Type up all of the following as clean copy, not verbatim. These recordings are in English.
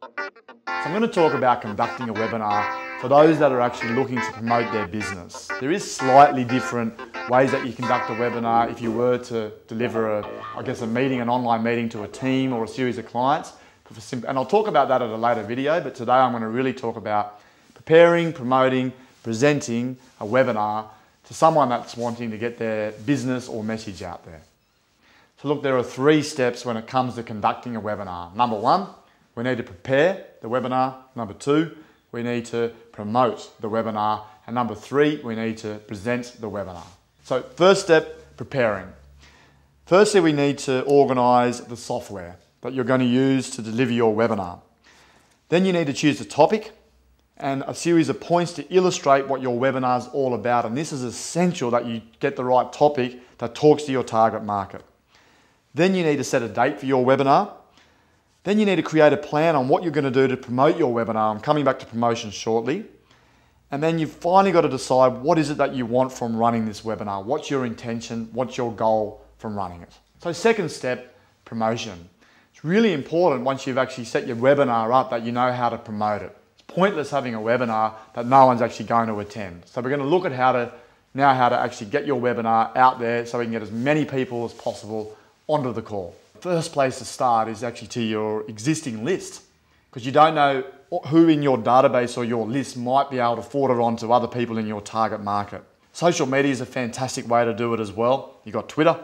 So I'm going to talk about conducting a webinar for those that are actually looking to promote their business. There is slightly different ways that you conduct a webinar if you were to deliver a meeting, an online meeting to a team or a series of clients. And I'll talk about that at a later video, but today I'm going to really talk about preparing, promoting, presenting a webinar to someone that's wanting to get their business or message out there. So look, there are 3 steps when it comes to conducting a webinar. Number 1, we need to prepare the webinar. Number 2, we need to promote the webinar. And number 3, we need to present the webinar. So first step, preparing. Firstly, we need to organise the software that you're going to use to deliver your webinar. Then you need to choose a topic and a series of points to illustrate what your webinar is all about. And this is essential that you get the right topic that talks to your target market. Then you need to set a date for your webinar. Then you need to create a plan on what you're going to do to promote your webinar. I'm coming back to promotion shortly. And then you've finally got to decide what is it that you want from running this webinar. What's your intention? What's your goal from running it? So second step, promotion. It's really important once you've actually set your webinar up that you know how to promote it. It's pointless having a webinar that no one's actually going to attend. So we're going to look at how to actually get your webinar out there so we can get as many people as possible onto the call. The first place to start is actually to your existing list, because you don't know who in your database or your list might be able to forward it on to other people in your target market. Social media is a fantastic way to do it as well. You've got Twitter,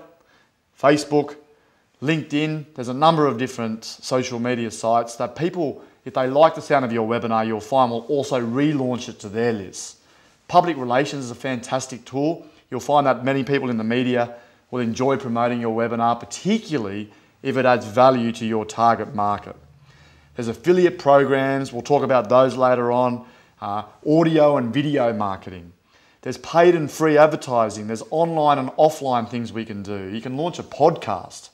Facebook, LinkedIn. There's a number of different social media sites that people, if they like the sound of your webinar, you'll find will also relaunch it to their lists. Public relations is a fantastic tool. You'll find that many people in the media will enjoy promoting your webinar, particularly if it adds value to your target market. There's affiliate programs, we'll talk about those later on, audio and video marketing. There's paid and free advertising, there's online and offline things we can do. You can launch a podcast,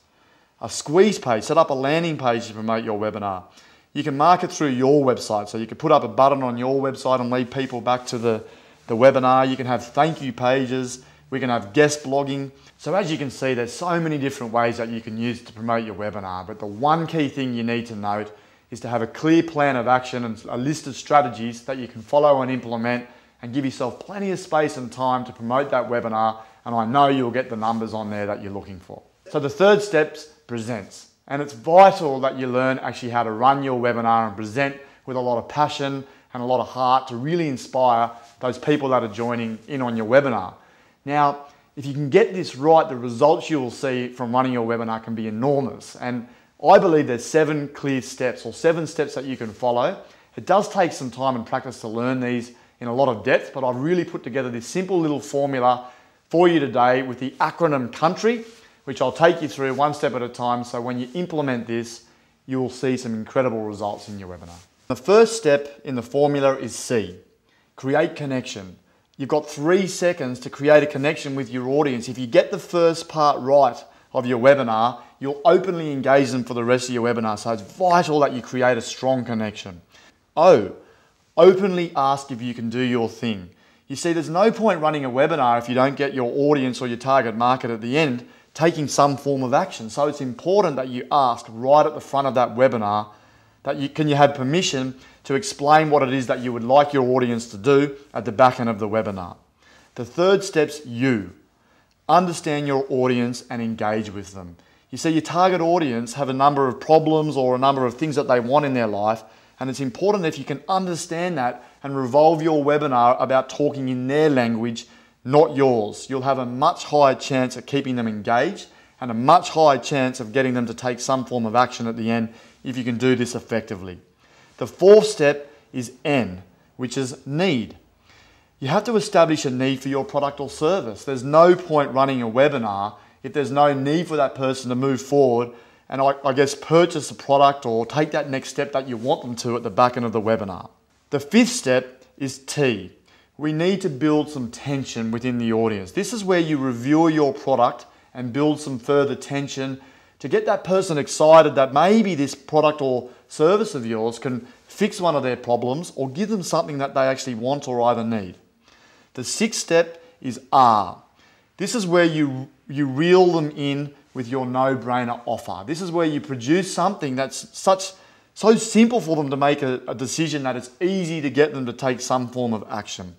a squeeze page, set up a landing page to promote your webinar. You can market through your website, so you can put up a button on your website and lead people back to the webinar. You can have thank you pages, we can have guest blogging. So as you can see, there's so many different ways that you can use to promote your webinar, but the one key thing you need to note is to have a clear plan of action and a list of strategies that you can follow and implement and give yourself plenty of space and time to promote that webinar, and I know you'll get the numbers on there that you're looking for. So the third step's presents, and it's vital that you learn actually how to run your webinar and present with a lot of passion and a lot of heart to really inspire those people that are joining in on your webinar. Now, if you can get this right, the results you will see from running your webinar can be enormous. And I believe there's 7 clear steps or 7 steps that you can follow. It does take some time and practice to learn these in a lot of depth, but I've really put together this simple little formula for you today with the acronym COUNTRY, which I'll take you through one step at a time. So when you implement this, you will see some incredible results in your webinar. The first step in the formula is C, create connection. You've got 3 seconds to create a connection with your audience. If you get the first part right of your webinar, you'll openly engage them for the rest of your webinar. So it's vital that you create a strong connection. O, openly ask if you can do your thing. You see, there's no point running a webinar if you don't get your audience or your target market at the end taking some form of action. So it's important that you ask right at the front of that webinar that can you have permission to explain what it is that you would like your audience to do at the back end of the webinar. The third step's U. Understand your audience and engage with them. You see, your target audience have a number of problems or a number of things that they want in their life, and it's important if you can understand that and revolve your webinar about talking in their language, not yours. You'll have a much higher chance of keeping them engaged and a much higher chance of getting them to take some form of action at the end if you can do this effectively. The fourth step is N, which is need. You have to establish a need for your product or service. There's no point running a webinar if there's no need for that person to move forward and I guess purchase a product or take that next step that you want them to at the back end of the webinar. The fifth step is T. We need to build some tension within the audience. This is where you review your product and build some further tension to get that person excited that maybe this product or service of yours can fix one of their problems or give them something that they actually want or either need. The sixth step is R. This is where you reel them in with your no-brainer offer. This is where you produce something that's So simple for them to make a decision that it's easy to get them to take some form of action.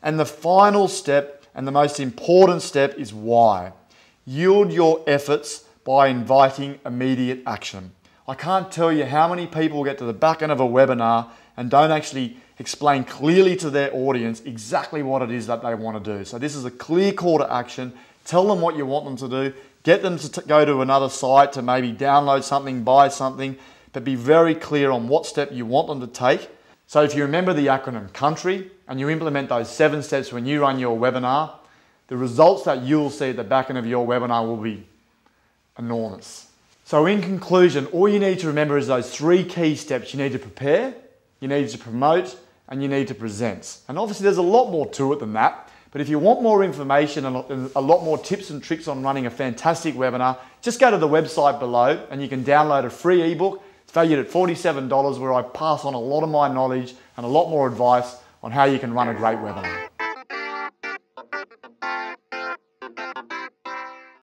And the final step, and the most important step, is why. Yield your efforts by inviting immediate action. I can't tell you how many people get to the back end of a webinar and don't actually explain clearly to their audience exactly what it is that they want to do. So this is a clear call to action. Tell them what you want them to do. Get them to go to another site to maybe download something, buy something, but be very clear on what step you want them to take. So if you remember the acronym COUNTRY and you implement those 7 steps when you run your webinar, the results that you'll see at the back end of your webinar will be enormous. So in conclusion, all you need to remember is those 3 key steps. You need to prepare, you need to promote, and you need to present. And obviously there's a lot more to it than that, but if you want more information and a lot more tips and tricks on running a fantastic webinar, just go to the website below and you can download a free ebook. It's valued at $47 where I pass on a lot of my knowledge and a lot more advice on how you can run a great webinar.